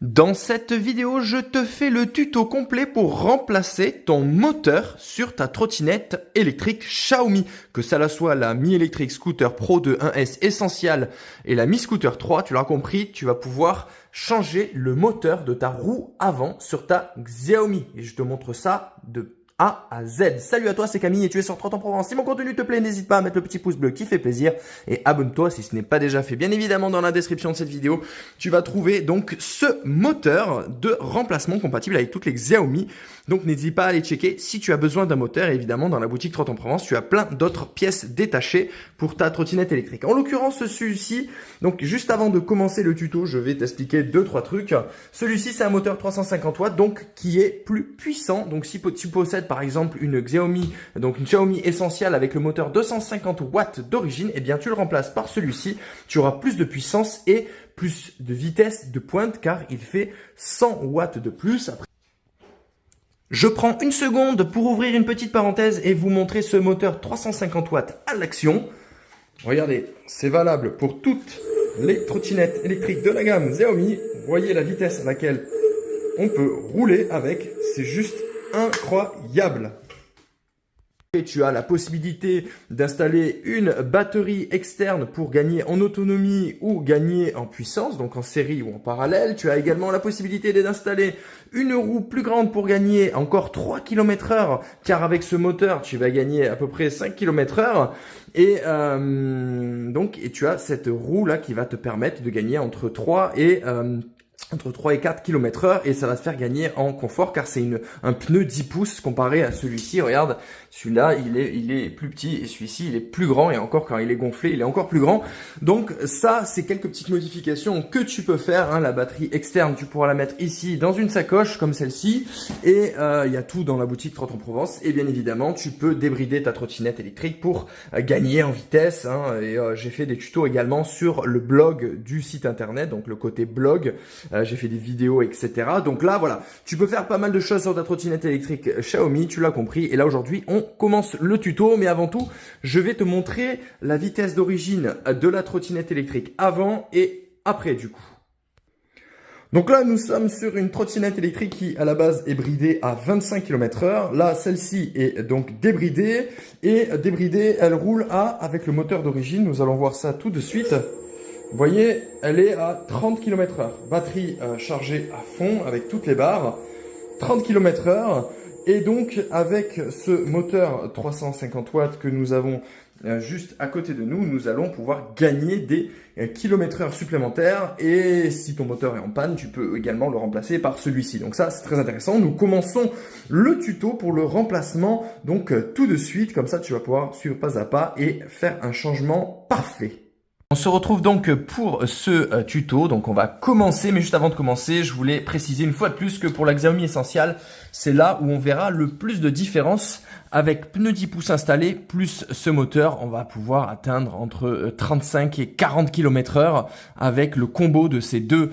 Dans cette vidéo, je te fais le tuto complet pour remplacer ton moteur sur ta trottinette électrique Xiaomi. Que ça soit la Mi Electric Scooter Pro 2 1S Essential et la Mi Scooter 3, tu l'as compris, tu vas pouvoir changer le moteur de ta roue avant sur ta Xiaomi. Et je te montre ça de A à Z. Salut à toi, c'est Camille et tu es sur Trottin en Provence. Si mon contenu te plaît, n'hésite pas à mettre le petit pouce bleu qui fait plaisir et abonne-toi si ce n'est pas déjà fait. Bien évidemment, dans la description de cette vidéo, tu vas trouver donc ce moteur de remplacement compatible avec toutes les Xiaomi. Donc n'hésite pas à aller checker si tu as besoin d'un moteur. Et évidemment, dans la boutique Trottin en Provence, tu as plein d'autres pièces détachées pour ta trottinette électrique. En l'occurrence, celui-ci, donc juste avant de commencer le tuto, je vais t'expliquer 2-3 trucs. Celui-ci, c'est un moteur 350 watts, donc qui est plus puissant. Donc si tu possèdes par exemple une Xiaomi, donc une Xiaomi Essential avec le moteur 250 watts d'origine, eh bien tu le remplaces par celui-ci. Tu auras plus de puissance et plus de vitesse de pointe car il fait 100 watts de plus. Je prends une seconde pour ouvrir une petite parenthèse et vous montrer ce moteur 350 watts à l'action. Regardez, c'est valable pour toutes les trottinettes électriques de la gamme Xiaomi. Vous voyez la vitesse à laquelle on peut rouler avec, c'est juste incroyable. Et tu as la possibilité d'installer une batterie externe pour gagner en autonomie ou gagner en puissance, donc en série ou en parallèle. Tu as également la possibilité d'installer une roue plus grande pour gagner encore 3 km/h, car avec ce moteur, tu vas gagner à peu près 5 km/h. Et tu as cette roue là qui va te permettre de gagner entre 3 et 4 km/h et ça va te faire gagner en confort car c'est un pneu 10 pouces comparé à celui-ci. Regarde, celui-là il est plus petit et celui-ci il est plus grand et encore quand il est gonflé il est encore plus grand. Donc ça c'est quelques petites modifications que tu peux faire. La batterie externe tu pourras la mettre ici dans une sacoche comme celle-ci et il y a tout dans la boutique Trottin en Provence. Et bien évidemment tu peux débrider ta trottinette électrique pour gagner en vitesse. J'ai fait des tutos également sur le blog du site internet, donc le côté blog. J'ai fait des vidéos, etc. Donc là, voilà, tu peux faire pas mal de choses sur ta trottinette électrique Xiaomi, tu l'as compris. Et là, aujourd'hui, on commence le tuto. Mais avant tout, je vais te montrer la vitesse d'origine de la trottinette électrique avant et après, du coup. Donc là, nous sommes sur une trottinette électrique qui, à la base, est bridée à 25 km/h. Là, celle-ci est donc débridée. Et débridée, elle roule avec le moteur d'origine. Nous allons voir ça tout de suite. Vous voyez, elle est à 30 km/h. Batterie chargée à fond avec toutes les barres. 30 km/h. Et donc, avec ce moteur 350 watts que nous avons juste à côté de nous, nous allons pouvoir gagner des km/h supplémentaires. Et si ton moteur est en panne, tu peux également le remplacer par celui-ci. Donc ça, c'est très intéressant. Nous commençons le tuto pour le remplacement. Donc tout de suite, comme ça, tu vas pouvoir suivre pas à pas et faire un changement parfait. On se retrouve donc pour ce tuto, donc on va commencer, mais juste avant de commencer, je voulais préciser une fois de plus que pour la Xiaomi Essential, c'est là où on verra le plus de différence. Avec pneu 10 pouces installé plus ce moteur, on va pouvoir atteindre entre 35 et 40 km/h avec le combo de ces deux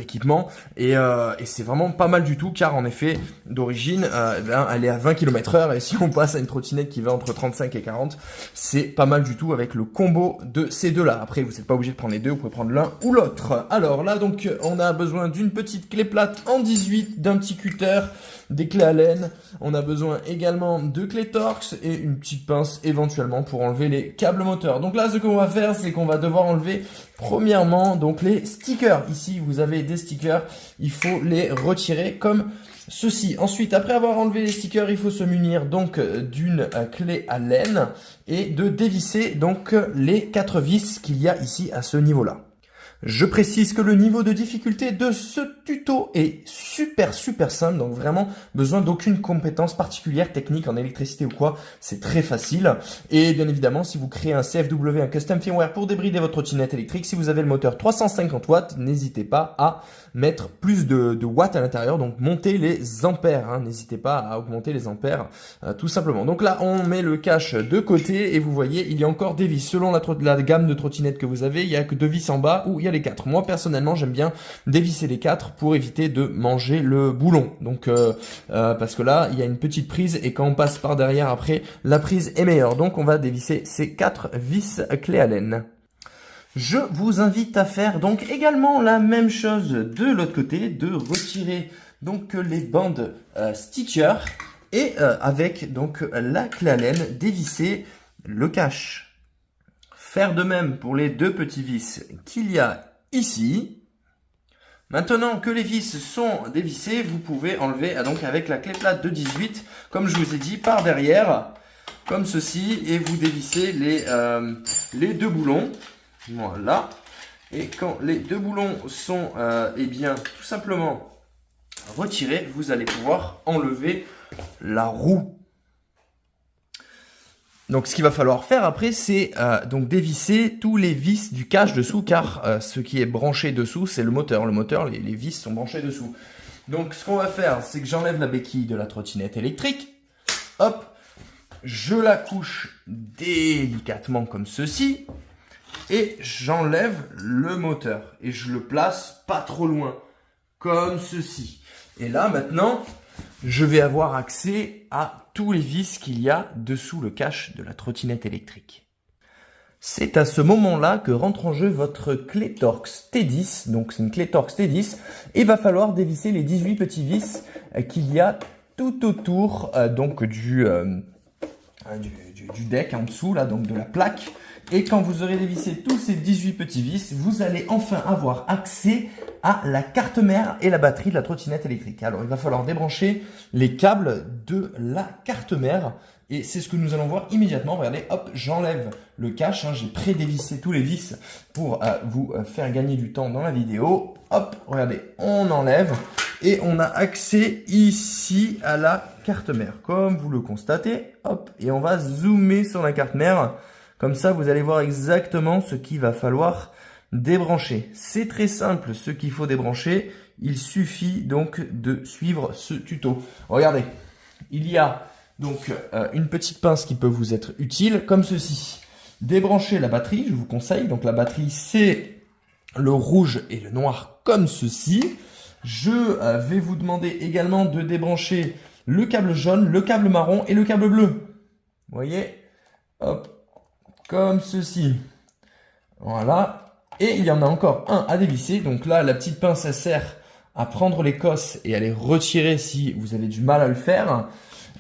équipements. Et c'est vraiment pas mal du tout car en effet, d'origine, elle est à 20 km/h et si on passe à une trottinette qui va entre 35 et 40, c'est pas mal du tout avec le combo de ces deux-là. Après, vous n'êtes pas obligé de prendre les deux, vous pouvez prendre l'un ou l'autre. Alors là, donc, on a besoin d'une petite clé plate en 18, d'un petit cutter, des clés Allen. On a besoin également de clés Torx et une petite pince éventuellement pour enlever les câbles moteurs. Donc là, ce qu'on va faire, c'est qu'on va devoir enlever premièrement donc les stickers. Ici, vous avez des stickers, il faut les retirer comme ceci. Ensuite, après avoir enlevé les stickers, il faut se munir donc d'une clé Allen et de dévisser donc les 4 vis qu'il y a ici à ce niveau-là. Je précise que le niveau de difficulté de ce tuto est super simple, donc vraiment besoin d'aucune compétence particulière technique en électricité ou quoi, c'est très facile. Et bien évidemment, si vous créez un CFW, un custom firmware pour débrider votre trottinette électrique, si vous avez le moteur 350 watts, n'hésitez pas à mettre plus de watts à l'intérieur, donc montez les ampères, n'hésitez pas à augmenter les ampères tout simplement. Donc là, on met le cache de côté et vous voyez, il y a encore des vis. Selon la gamme de trottinettes que vous avez, il y a que 2 vis en bas ou il y a les 4. Moi, personnellement, j'aime bien dévisser les 4 pour éviter de manger le boulon. Donc, parce que là, il y a une petite prise et quand on passe par derrière après, la prise est meilleure. Donc, on va dévisser ces 4 vis clés Allen. Je vous invite à faire donc également la même chose de l'autre côté, de retirer donc les bandes Stitcher et avec donc la clé Allen dévisser le cache. Faire de même pour les deux petits vis qu'il y a ici. Maintenant que les vis sont dévissées, vous pouvez enlever donc avec la clé plate de 18, comme je vous ai dit, par derrière, comme ceci, et vous dévissez les deux boulons. Voilà. Et quand les deux boulons sont eh bien tout simplement retirés, vous allez pouvoir enlever la roue. Donc, ce qu'il va falloir faire après, c'est donc dévisser tous les vis du cache dessous, car ce qui est branché dessous, c'est le moteur. Le moteur, les vis sont branchés dessous. Donc, ce qu'on va faire, c'est que j'enlève la béquille de la trottinette électrique. Hop, je la couche délicatement comme ceci. Et j'enlève le moteur. Et je le place pas trop loin, comme ceci. Et là, maintenant, je vais avoir accès à tous les vis qu'il y a dessous le cache de la trottinette électrique. C'est à ce moment-là que rentre en jeu votre clé Torx T10. Donc c'est une clé Torx T10. Et il va falloir dévisser les 18 petits vis qu'il y a tout autour donc du deck en dessous, là, donc de la plaque. Et quand vous aurez dévissé tous ces 18 petits vis, vous allez enfin avoir accès à la carte mère et la batterie de la trottinette électrique. Alors, il va falloir débrancher les câbles de la carte mère. Et c'est ce que nous allons voir immédiatement. Regardez, hop, j'enlève le cache. J'ai pré-dévissé tous les vis pour vous faire gagner du temps dans la vidéo. Hop, regardez, on enlève. Et on a accès ici à la carte mère, comme vous le constatez. Hop, et on va zoomer sur la carte mère. Comme ça, vous allez voir exactement ce qu'il va falloir débrancher. C'est très simple, ce qu'il faut débrancher. Il suffit donc de suivre ce tuto. Regardez, il y a donc une petite pince qui peut vous être utile, comme ceci. Débrancher la batterie, je vous conseille. Donc la batterie, c'est le rouge et le noir, comme ceci. Je vais vous demander également de débrancher le câble jaune, le câble marron et le câble bleu. Vous voyez? Hop. Comme ceci. Voilà. Et il y en a encore un à dévisser. Donc là, la petite pince, elle sert à prendre les cosses et à les retirer si vous avez du mal à le faire.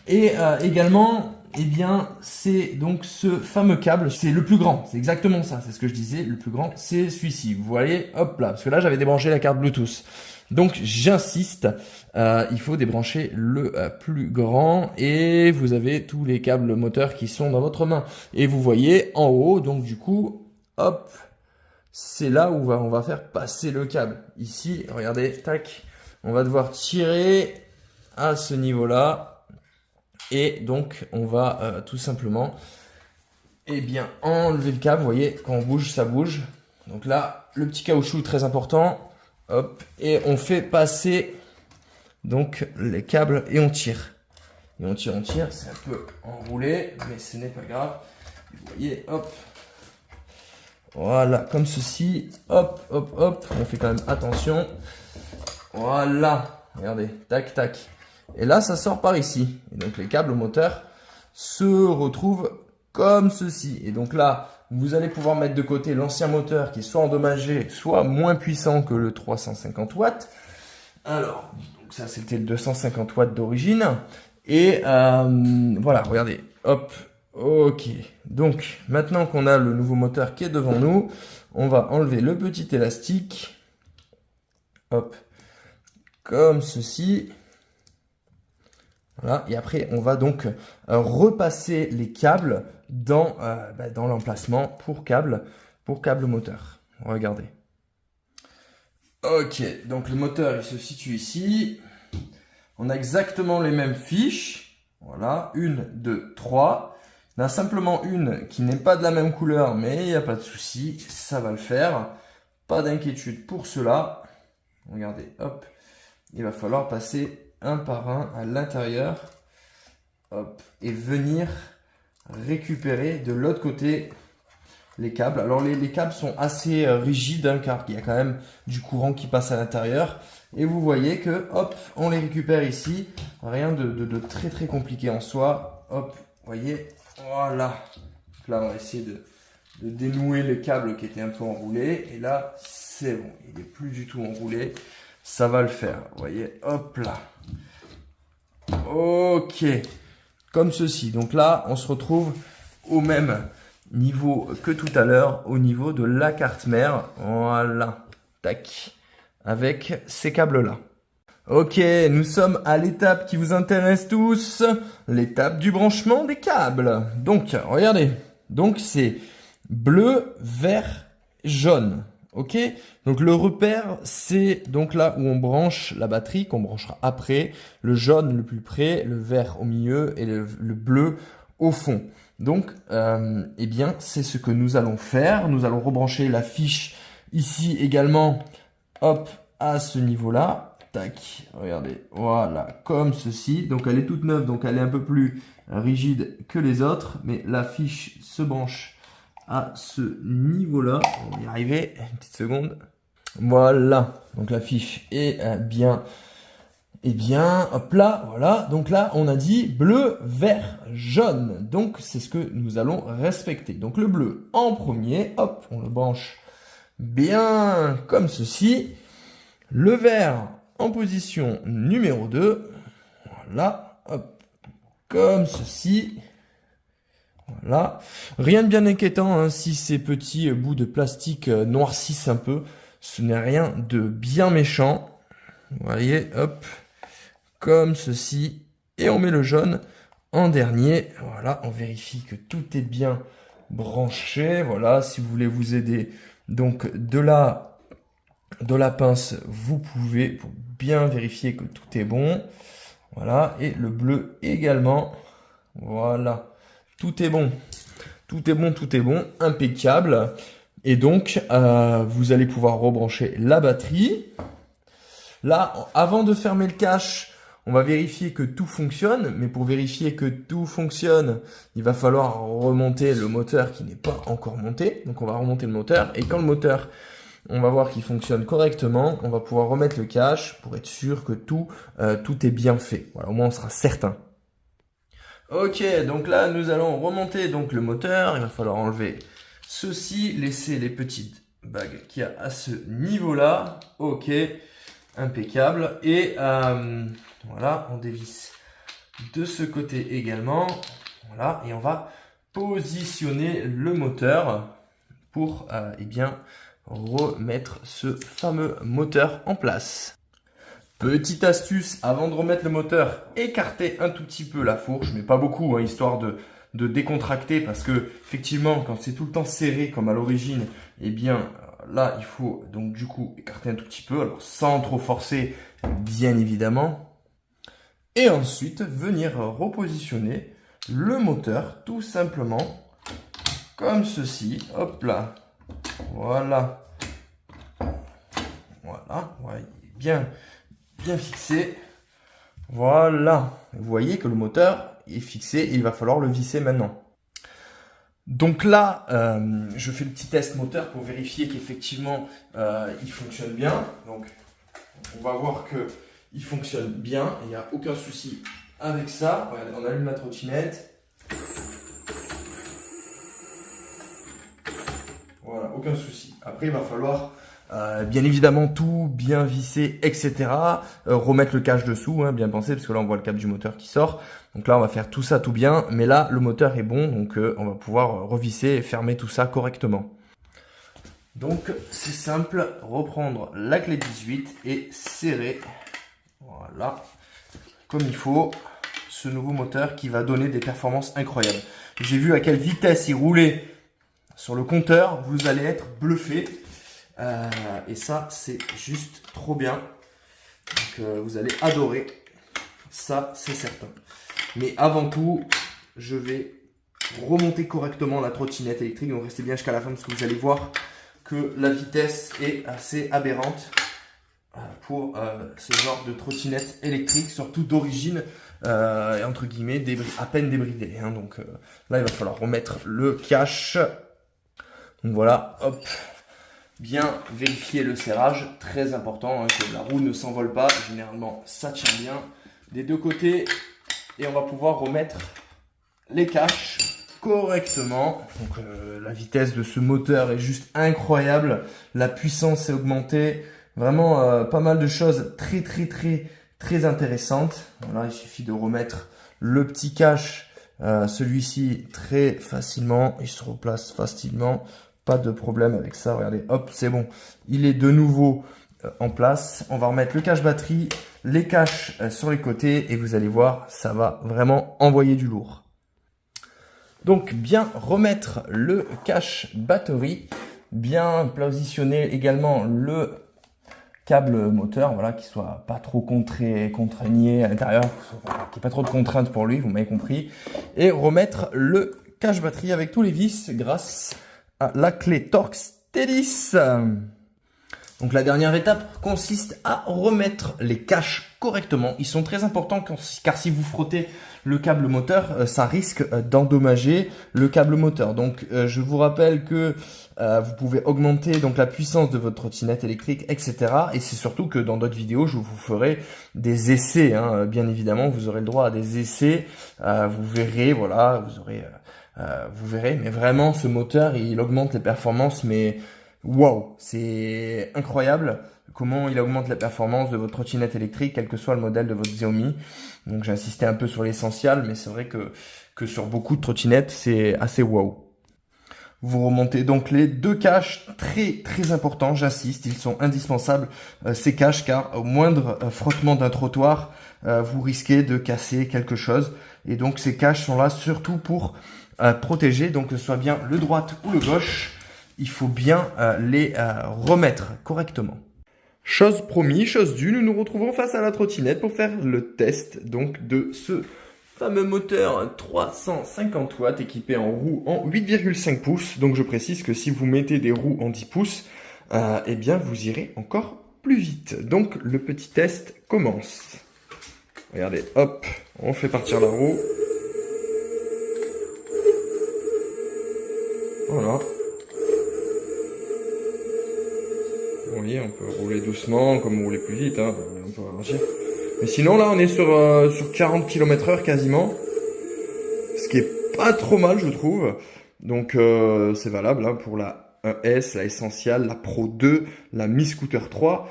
Et également, eh bien, c'est donc ce fameux câble. C'est le plus grand. C'est exactement ça. C'est ce que je disais. Le plus grand, c'est celui-ci. Vous voyez, hop là. Parce que là, j'avais débranché la carte Bluetooth. Donc, j'insiste, il faut débrancher le plus grand et vous avez tous les câbles moteurs qui sont dans votre main. Et vous voyez en haut, donc du coup, hop, c'est là où on va faire passer le câble. Ici, regardez, tac, on va devoir tirer à ce niveau-là et donc on va tout simplement, eh bien, enlever le câble. Vous voyez, quand on bouge, ça bouge. Donc là, le petit caoutchouc très important. Hop, et on fait passer donc les câbles et on tire. Et on tire, c'est un peu enroulé, mais ce n'est pas grave. Vous voyez, hop. Voilà, comme ceci. Hop, hop, hop. On fait quand même attention. Voilà, regardez, tac, tac. Et là, ça sort par ici. Et donc les câbles moteurs se retrouvent comme ceci. Et donc là, vous allez pouvoir mettre de côté l'ancien moteur qui est soit endommagé, soit moins puissant que le 350 watts. Alors, donc ça c'était le 250 watts d'origine. Et voilà, regardez, hop, ok. Donc, maintenant qu'on a le nouveau moteur qui est devant nous, on va enlever le petit élastique. Hop, comme ceci. Voilà, et après on va donc repasser les câbles dans l'emplacement pour câble moteur. Regardez. Ok, donc le moteur il se situe ici. On a exactement les mêmes fiches. Voilà, 1, 2, 3. Il y en a simplement une qui n'est pas de la même couleur, mais il n'y a pas de souci, ça va le faire. Pas d'inquiétude pour cela. Regardez, hop, il va falloir passer un par un à l'intérieur, hop, et venir récupérer de l'autre côté les câbles. Alors les câbles sont assez rigides hein, car il y a quand même du courant qui passe à l'intérieur. Et vous voyez que hop, on les récupère ici. Rien de très très compliqué en soi. Hop, vous voyez, voilà. Donc là on va essayer de dénouer le câble qui était un peu enroulé. Et là, c'est bon, il n'est plus du tout enroulé. Ça va le faire, vous voyez, hop là. Ok, comme ceci. Donc là, on se retrouve au même niveau que tout à l'heure, au niveau de la carte mère. Voilà, tac, avec ces câbles-là. Ok, nous sommes à l'étape qui vous intéresse tous, l'étape du branchement des câbles. Donc, regardez, donc c'est bleu, vert, jaune. Ok, donc le repère, c'est donc là où on branche la batterie, qu'on branchera après, le jaune le plus près, le vert au milieu et le bleu au fond. Donc, eh bien, c'est ce que nous allons faire. Nous allons rebrancher la fiche ici également, hop, à ce niveau-là. Tac, regardez, voilà, comme ceci. Donc, elle est toute neuve, donc elle est un peu plus rigide que les autres, mais la fiche se branche à ce niveau-là. On va y arriver, une petite seconde. Voilà, donc la fiche est bien, hop là, voilà. Donc là, on a dit bleu, vert, jaune. Donc, c'est ce que nous allons respecter. Donc, le bleu en premier, hop, on le branche bien comme ceci. Le vert en position numéro 2, voilà, hop, comme ceci. Voilà, rien de bien inquiétant, hein, si ces petits bouts de plastique noircissent un peu, ce n'est rien de bien méchant. Vous voyez, hop, comme ceci, et on met le jaune en dernier. Voilà, on vérifie que tout est bien branché. Voilà, si vous voulez vous aider donc de la pince, vous pouvez pour bien vérifier que tout est bon. Voilà, et le bleu également. Voilà, tout est bon. Tout est bon, tout est bon, impeccable. Et donc, vous allez pouvoir rebrancher la batterie. Là, avant de fermer le cache, on va vérifier que tout fonctionne. Mais pour vérifier que tout fonctionne, il va falloir remonter le moteur qui n'est pas encore monté. Donc, on va remonter le moteur. Et quand le moteur, on va voir qu'il fonctionne correctement, on va pouvoir remettre le cache pour être sûr que tout est bien fait. Voilà, au moins, on sera certain. Ok, donc là, nous allons remonter donc le moteur. Il va falloir enlever ceci, laisser les petites bagues qu'il y a à ce niveau-là. Ok, impeccable. Et voilà, on dévisse de ce côté également. Voilà, et on va positionner le moteur pour eh bien remettre ce fameux moteur en place. Petite astuce, avant de remettre le moteur, écartez un tout petit peu la fourche, mais pas beaucoup, hein, histoire de décontracter, parce que effectivement, quand c'est tout le temps serré comme à l'origine, eh bien là, il faut donc du coup écarter un tout petit peu, alors sans trop forcer, bien évidemment. Et ensuite, venir repositionner le moteur tout simplement comme ceci. Hop là, voilà, voilà, ouais, bien fixé. Voilà, vous voyez que le moteur est fixé et il va falloir le visser maintenant. Donc là, je fais le petit test moteur pour vérifier qu'effectivement il fonctionne bien. Donc on va voir que il fonctionne bien, il n'y a aucun souci avec ça. Regardez, on allume la trottinette. Voilà, aucun souci. Après, il va falloir bien évidemment tout bien visser, etc. Remettre le cache dessous, hein, bien penser, parce que là on voit le câble du moteur qui sort. Donc là on va faire tout ça tout bien, mais là le moteur est bon, donc on va pouvoir revisser et fermer tout ça correctement. Donc c'est simple, reprendre la clé 18 et serrer, voilà, comme il faut, ce nouveau moteur qui va donner des performances incroyables. J'ai vu à quelle vitesse il roulait sur le compteur, vous allez être bluffé. Et ça, c'est juste trop bien. Donc, vous allez adorer. Ça, c'est certain. Mais avant tout, je vais remonter correctement la trottinette électrique. Donc, restez bien jusqu'à la fin parce que vous allez voir que la vitesse est assez aberrante pour ce genre de trottinette électrique, surtout d'origine, entre guillemets, à peine débridée. Hein. Donc, là, il va falloir remettre le cache. Donc, voilà, hop. Bien vérifier le serrage, très important, hein, que la roue ne s'envole pas. Généralement, ça tient bien des deux côtés. Et on va pouvoir remettre les caches correctement. Donc la vitesse de ce moteur est juste incroyable. La puissance est augmentée. Vraiment pas mal de choses très intéressantes. Voilà, il suffit de remettre le petit cache, celui-ci très facilement. Il se replace facilement. Pas de problème avec ça. Regardez, hop, c'est bon. Il est de nouveau en place. On va remettre le cache batterie, les caches sur les côtés et vous allez voir, ça va vraiment envoyer du lourd. Donc bien remettre le cache batterie, bien positionner également le câble moteur, voilà, qui soit pas trop contraigné à l'intérieur, qu'il n'y ait pas trop de contraintes pour lui, vous m'avez compris, et remettre le cache batterie avec tous les vis grâce à la clé Torx T10. Donc la dernière étape consiste à remettre les caches correctement. Ils sont très importants car si vous frottez le câble moteur, ça risque d'endommager le câble moteur. Donc je vous rappelle que vous pouvez augmenter donc la puissance de votre trottinette électrique, etc. Et c'est surtout que dans d'autres vidéos, je vous ferai des essais. Hein. Bien évidemment, vous aurez le droit à des essais. Vous verrez, voilà, vous verrez. Mais vraiment, ce moteur, il augmente les performances, mais waouh, c'est incroyable comment il augmente la performance de votre trottinette électrique, quel que soit le modèle de votre Xiaomi. Donc j'ai insisté un peu sur l'essentiel, mais c'est vrai que sur beaucoup de trottinettes, c'est assez waouh. Vous remontez donc les deux caches, très importants, j'insiste, ils sont indispensables ces caches, car au moindre frottement d'un trottoir, vous risquez de casser quelque chose. Et donc ces caches sont là surtout pour protéger, donc que ce soit bien le droite ou le gauche. Il faut bien les remettre correctement. Chose promise, chose due, nous nous retrouvons face à la trottinette pour faire le test donc de ce fameux moteur 350 watts équipé en roues en 8,5 pouces. Donc je précise que si vous mettez des roues en 10 pouces, eh bien vous irez encore plus vite. Donc le petit test commence. Regardez, hop, on fait partir la roue. Voilà. Vous voyez, on peut rouler doucement, comme rouler plus vite, hein, on peut ralentir. Mais sinon, là, on est sur 40 km/h quasiment. Ce qui est pas trop mal, je trouve. Donc, c'est valable hein, pour la 1S, la Essential, la Pro 2, la Mi Scooter 3.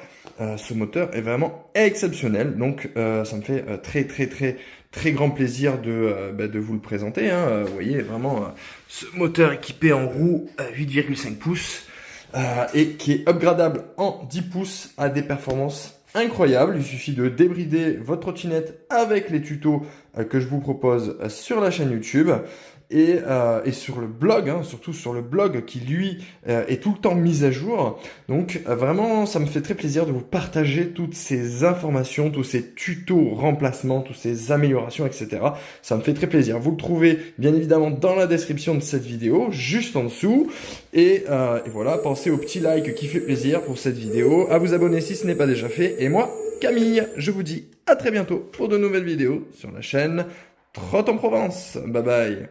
Ce moteur est vraiment exceptionnel. Donc, ça me fait très grand plaisir de vous le présenter. Hein. Vous voyez, vraiment, ce moteur équipé en roue 8,5 pouces. Et qui est upgradable en 10 pouces à des performances incroyables. Il suffit de débrider votre trottinette avec les tutos que je vous propose sur la chaîne YouTube et sur le blog, hein, surtout sur le blog qui lui est tout le temps mis à jour. Donc vraiment ça me fait très plaisir de vous partager toutes ces informations, tous ces tutos remplacements, toutes ces améliorations, etc. Ça me fait très plaisir. Vous le trouvez bien évidemment dans la description de cette vidéo, juste en dessous. Et voilà, pensez au petit like qui fait plaisir pour cette vidéo, à vous abonner si ce n'est pas déjà fait. Et moi, Camille, je vous dis à très bientôt pour de nouvelles vidéos sur la chaîne Trotte en Provence. Bye bye.